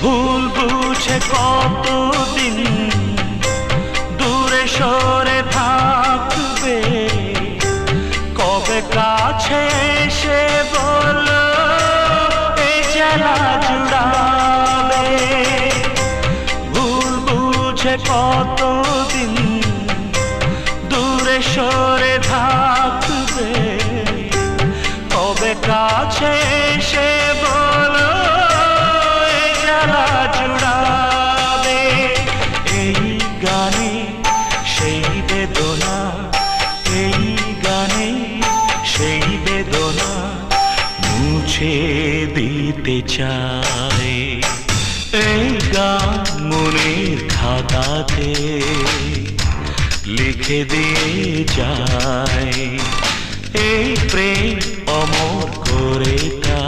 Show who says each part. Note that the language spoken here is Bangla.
Speaker 1: ভুল বুঝে কতদিন দূরে সরে থাকবে, কবে কাছে এসে বলো এই জ্বালা জুড়াবে। ভুল বুঝে কতদিন দূরে সরে থাকবে, কবে কাছে এসে বলো এই জ্বালা জুড়াবে। এই গানে সেই বেদনা, এই গানে সেই বেদনা মুছে দিতে চাই। এই গান মনের খাতাতে লিখে দিয়ে যায়, এই প্রেম অমর করে তা